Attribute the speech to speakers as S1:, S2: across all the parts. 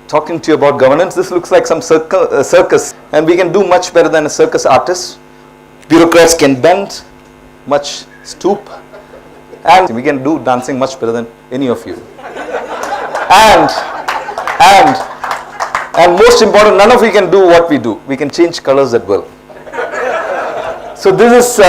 S1: talking to you about governance. This looks like some circus, and we can do much better than a circus artist. Bureaucrats can bend, much stoop, and we can do dancing much better than any of you. And most important, none of you can do what we do. We can change colors at will. So this is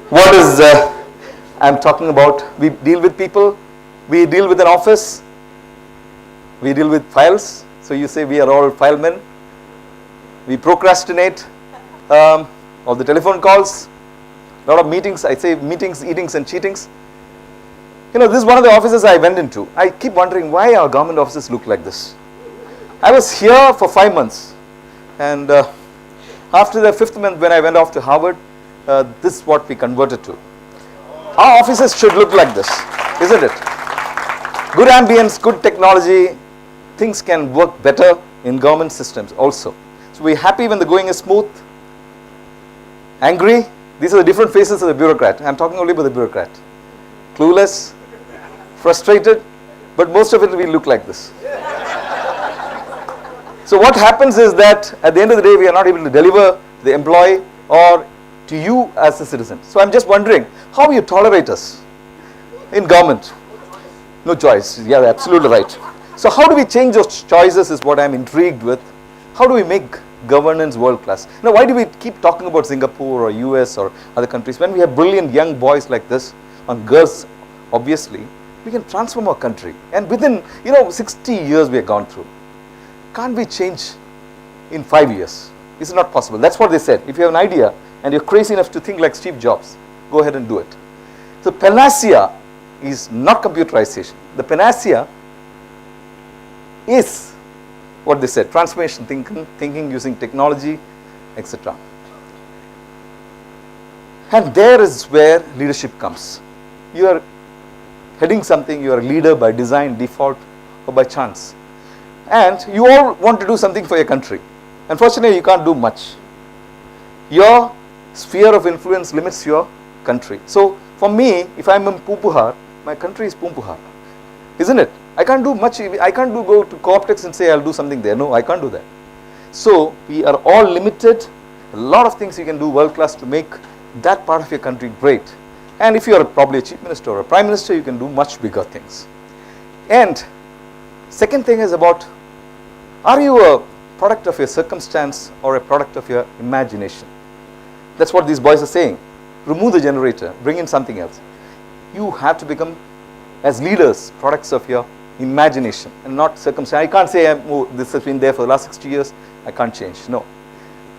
S1: what is I'm talking about. We deal with people, we deal with an office, we deal with files. So you say we are all filemen. We procrastinate all the telephone calls, a lot of meetings. I say meetings, eatings and cheatings. You know, this is one of the offices I went into. I keep wondering why our government offices look like this. I was here for 5 months, and after the 5th month when I went off to Harvard, this is what we converted to. Our offices should look like this, isn't it? Good ambience, good technology, things can work better in government systems also. So we're happy when the going is smooth, angry. These are the different faces of the bureaucrat. I'm talking only about the bureaucrat. Clueless, frustrated, but most of it will look like this. So what happens is that at the end of the day, we are not able to deliver to the employee or to you as a citizen. So I'm just wondering, how you tolerate us in government? No choice. Yeah, absolutely right. So how do we change those choices is what I'm intrigued with. How do we make governance world class? Now, why do we keep talking about Singapore or US or other countries when we have brilliant young boys like this, and girls, obviously, we can transform our country. And within, 60 years we have gone through. Can't we change in 5 years? It's not possible. That's what they said. If you have an idea and you're crazy enough to think like Steve Jobs, go ahead and do it. So panacea is not computerization. The panacea is what they said, transformation thinking using technology, etc. And there is where leadership comes. You are heading something, you are a leader by design, default, or by chance. And you all want to do something for your country. Unfortunately, you can't do much. Your sphere of influence limits your country. So, for me, if I'm in Pumpuhar, my country is Pumpuhar. Isn't it? I can't do much. I can't go to Cortex and say I'll do something there. No, I can't do that. So, we are all limited. A lot of things you can do world class to make that part of your country great. And if you are probably a chief minister or a prime minister, you can do much bigger things. And second thing is about, are you a product of your circumstance or a product of your imagination? That's what these boys are saying. Remove the generator, bring in something else. You have to become, as leaders, products of your imagination and not circumstance. I can't say, this has been there for the last 60 years, I can't change. No.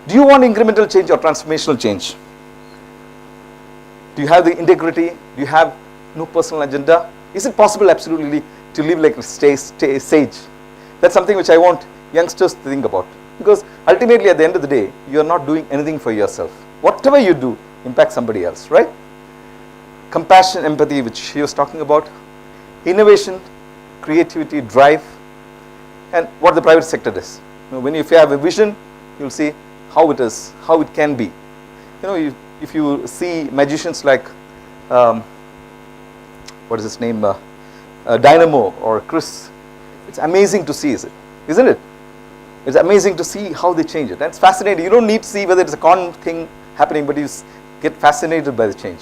S1: Do you want incremental change or transformational change? Do you have the integrity? Do you have no personal agenda? Is it possible absolutely to live like a sage? That's something which I want youngsters to think about. Because ultimately at the end of the day, you are not doing anything for yourself. Whatever you do impacts somebody else, right? Compassion, empathy, which he was talking about. Innovation, creativity, drive, and what the private sector does. If you have a vision, you'll see how it is, how it can be. If you see magicians like, what is his name, Dynamo or Chris, it's amazing to see, isn't it? It's amazing to see how they change it. That's fascinating. You don't need to see whether it's a con thing happening, but you get fascinated by the change.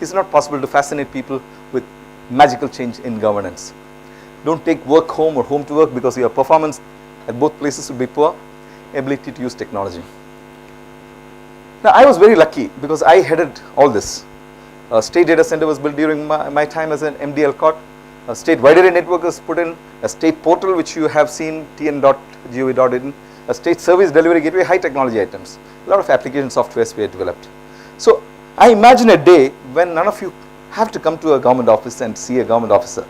S1: It's not possible to fascinate people with magical change in governance. Don't take work home or home to work because your performance at both places will be poor. Ability to use technology. Now, I was very lucky because I headed all this. A state data center was built during my time as an MD LCOT. A state wide area network was put in. A state portal which you have seen, tn.gov.in. A state service delivery gateway, high technology items. A lot of application softwares were developed. So, I imagine a day when none of you have to come to a government office and see a government officer.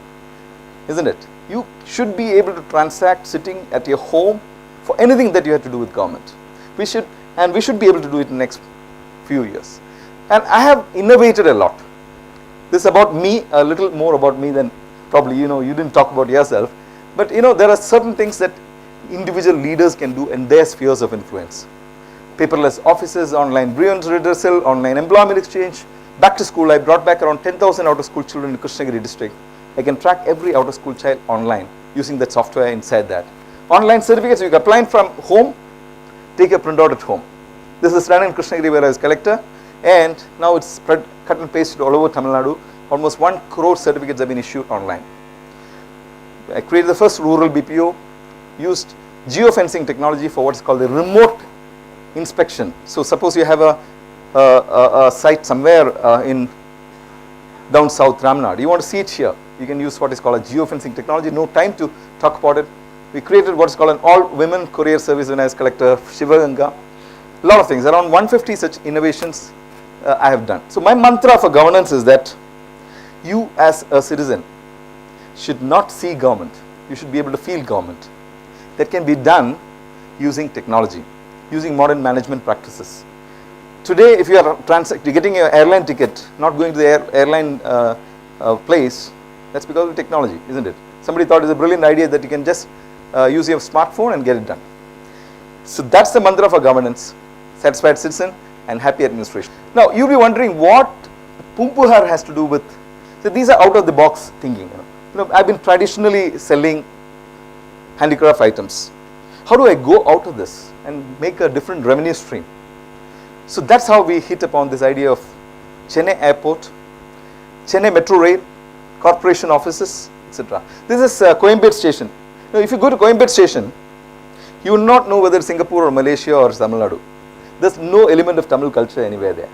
S1: Isn't it? You should be able to transact sitting at your home for anything that you have to do with government. We should be able to do it in the next few years. And I have innovated a lot. This is about me, a little more about me than probably, you didn't talk about yourself. But, there are certain things that individual leaders can do in their spheres of influence. Paperless offices, online grievance redressal, online employment exchange, back to school. I brought back around 10,000 out of school children in Krishnagiri district. I can track every out of school child online using that software inside that. Online certificates, you can apply from home, take a printout at home. This is done in Krishnagiri where I was collector, and now it's spread, cut and pasted all over Tamil Nadu. Almost 1 crore certificates have been issued online. I created the first rural BPO, used geofencing technology for what's called the remote inspection. So suppose you have a site somewhere in down south Ramnad, you want to see it here, you can use what is called a geofencing technology. No time to talk about it. We created what's called an all-women courier service when I was collector, Sivaganga. A lot of things, around 150 such innovations I have done. So my mantra for governance is that you as a citizen should not see government, you should be able to feel government. That can be done using technology, using modern management practices. Today, if you are getting your airline ticket, not going to the airline place, that's because of technology, isn't it? Somebody thought it's a brilliant idea that you can just use your smartphone and get it done. So that's the mantra for governance: satisfied citizen and happy administration. Now you'll be wondering what Pumpuhar has to do with. So these are out of the box thinking. You know, I've been traditionally selling handicraft items. How do I go out of this and make a different revenue stream? So that's how we hit upon this idea of Chennai Airport, Chennai Metro Rail, corporation offices, etc. This is Coimbatore station. Now, if you go to Coimbatore station, you will not know whether Singapore or Malaysia or Tamil Nadu. There's no element of Tamil culture anywhere there.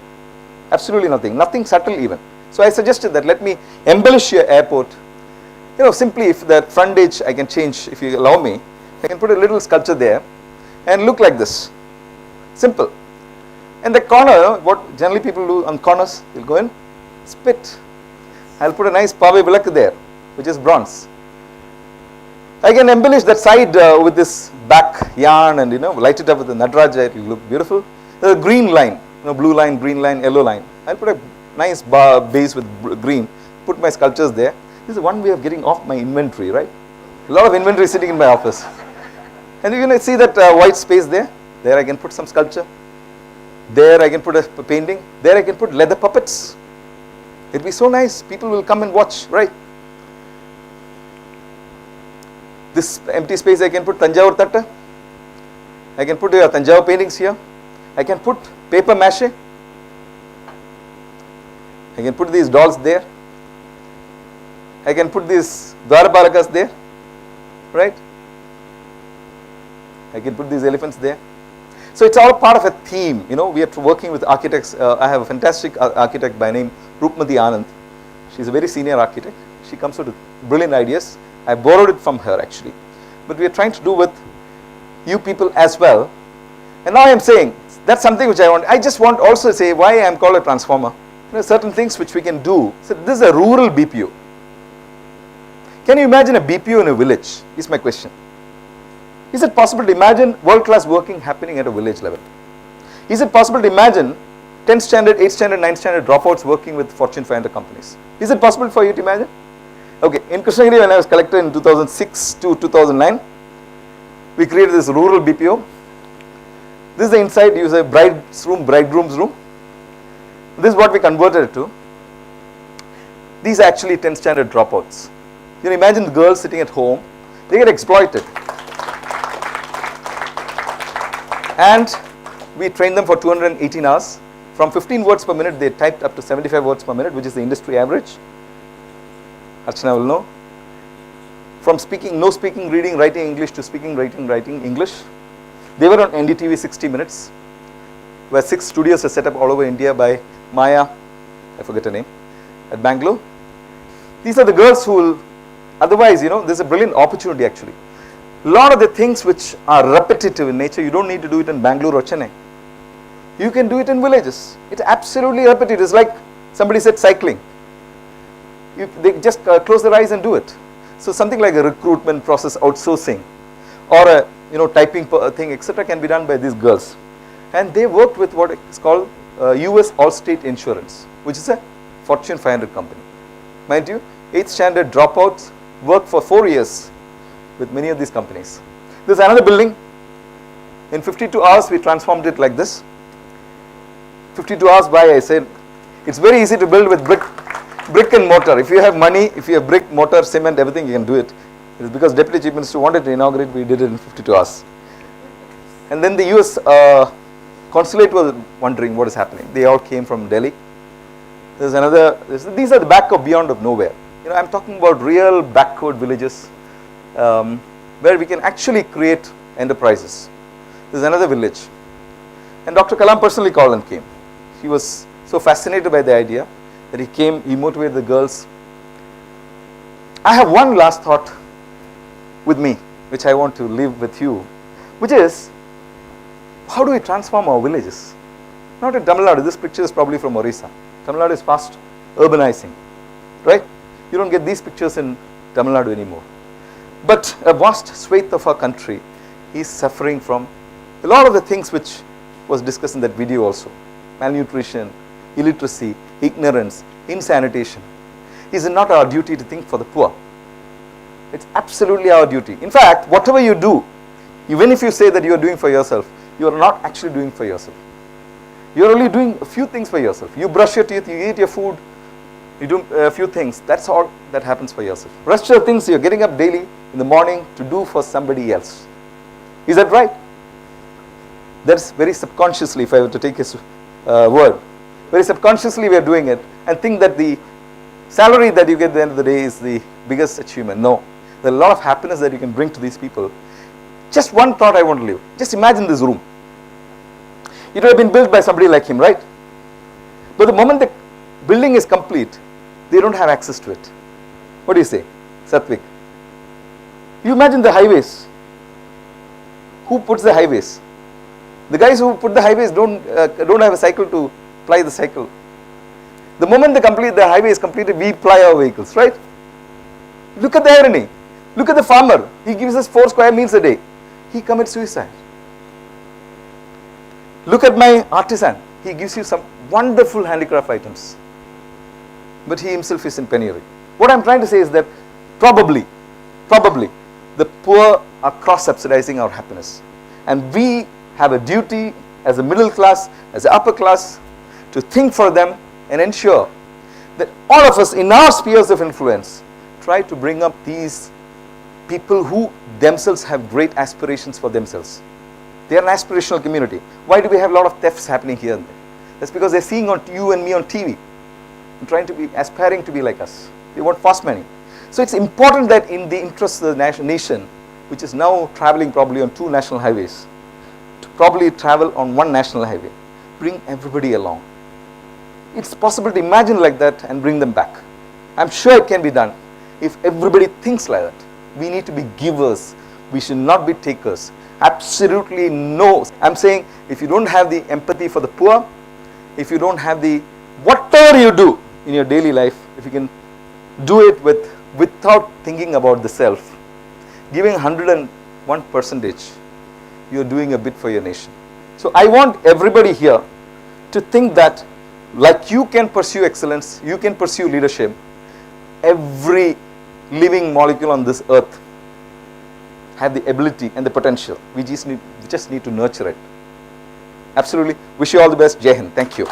S1: Absolutely nothing, nothing subtle even. So I suggested that let me embellish your airport. You know, simply if that front edge I can change, if you allow me, I can put a little sculpture there and look like this. Simple. And the corner, what generally people do on corners, they'll go in, spit. I'll put a nice Pave Vilak there, which is bronze. I can embellish that side with this back yarn and light it up with the Nadraja, it will look beautiful. The green line, blue line, green line, yellow line. I'll put a nice base with green, put my sculptures there. This is one way of getting off my inventory, right? A lot of inventory sitting in my office. And you can see that white space there. There I can put some sculpture. There I can put a painting. There I can put leather puppets. It'll be so nice. People will come and watch, right? This empty space I can put Tanjore Tatta. I can put Tanjore paintings here. I can put paper mache. I can put these dolls there. I can put these Dwarapalakas there, right? I can put these elephants there. So it's all part of a theme. We are working with architects. I have a fantastic architect by name Rupmati Anand. She's a very senior architect. She comes with brilliant ideas. I borrowed it from her actually. But we are trying to do with you people as well. And now I am saying, that's something which I want. I just want also to say why I am called a transformer. Certain things which we can do. So this is a rural BPO. Can you imagine a BPO in a village? Is my question. Is it possible to imagine world-class working happening at a village level? Is it possible to imagine 10th standard, 8th standard, 9th standard dropouts working with Fortune 500 companies? Is it possible for you to imagine? Okay, in Krishnagiri when I was collector in 2006 to 2009, we created this rural BPO. This is the inside, use a bride's room, bridegroom's room. This is what we converted it to. These are actually 10th standard dropouts. You can imagine the girls sitting at home, they get exploited. And we trained them for 218 hours. From 15 words per minute, they typed up to 75 words per minute, which is the industry average. Archana will know. From speaking, no speaking, reading, writing English to speaking, writing English. They were on NDTV 60 minutes, where 6 studios are set up all over India by Maya, I forget her name, at Bangalore. These are the girls who will, otherwise, there's a brilliant opportunity actually. A lot of the things which are repetitive in nature, you don't need to do it in Bangalore or Chennai. You can do it in villages. It's absolutely repetitive. It's like somebody said cycling. They just close their eyes and do it. So something like a recruitment process outsourcing or a typing thing, etc. can be done by these girls. And they worked with what is called US Allstate Insurance, which is a Fortune 500 company. Mind you, 8th standard dropouts worked for 4 years with many of these companies. This is another building. In 52 hours, we transformed it like this. 52 hours by, I said, it's very easy to build with brick and mortar. If you have money, if you have brick, mortar, cement, everything, you can do it. It is because Deputy Chief Minister wanted to inaugurate, we did it in 52 hours. And then the US consulate was wondering what is happening. They all came from Delhi. There's another, these are the back of beyond of nowhere. You know, I'm talking about real backward villages where we can actually create enterprises. There's another village. And Dr. Kalam personally called and came. He was so fascinated by the idea that he came, he motivated the girls. I have one last thought with me, which I want to leave with you, which is, how do we transform our villages? Not in Tamil Nadu, this picture is probably from Orissa. Tamil Nadu is fast urbanizing, right? You don't get these pictures in Tamil Nadu anymore. But a vast swathe of our country is suffering from a lot of the things which was discussed in that video also. Malnutrition, illiteracy, ignorance, insanitation. Is it not our duty to think for the poor? It's absolutely our duty. In fact, whatever you do, even if you say that you are doing for yourself, you are not actually doing for yourself. You are only doing a few things for yourself. You brush your teeth, you eat your food, you do a few things. That's all that happens for yourself. Rest of the things you're getting up daily in the morning to do for somebody else. Is that right? That's very subconsciously, if I were to take his word, very subconsciously we are doing it and think that the salary that you get at the end of the day is the biggest achievement. No. There's a lot of happiness that you can bring to these people. Just one thought I want to leave. Just imagine this room. It would have been built by somebody like him, right? But the moment the building is complete, they don't have access to it. What do you say, Satvik? You imagine the highways. Who puts the highways? The guys who put the highways don't have a cycle to ply the cycle. The moment the highway is completed, we ply our vehicles, right? Look at the irony. Look at the farmer. He gives us 4 square meals a day. He commits suicide. Look at my artisan. He gives you some wonderful handicraft items. But he himself is in penury. What I'm trying to say is that probably, the poor are cross-subsidizing our happiness. And we have a duty as a middle class, as a upper class, to think for them and ensure that all of us in our spheres of influence try to bring up these people who themselves have great aspirations for themselves. They are an aspirational community. Why do we have a lot of thefts happening here and there? That's because they're seeing on you and me on TV and trying to be, aspiring to be like us. They want fast money. So it's important that in the interest of the nation, which is now traveling probably on 2 national highways, to probably travel on 1 national highway, bring everybody along. It's possible to imagine like that and bring them back. I'm sure it can be done if everybody thinks like that. We need to be givers. We should not be takers. Absolutely no. I'm saying if you don't have the empathy for the poor, if you don't have the, whatever you do in your daily life, if you can do it without thinking about the self, giving 101%, you're doing a bit for your nation. So I want everybody here to think that like you can pursue excellence, you can pursue leadership, every living molecule on this earth have the ability and the potential. We just need to nurture it. Absolutely. Wish you all the best. Jai Hind. Thank you.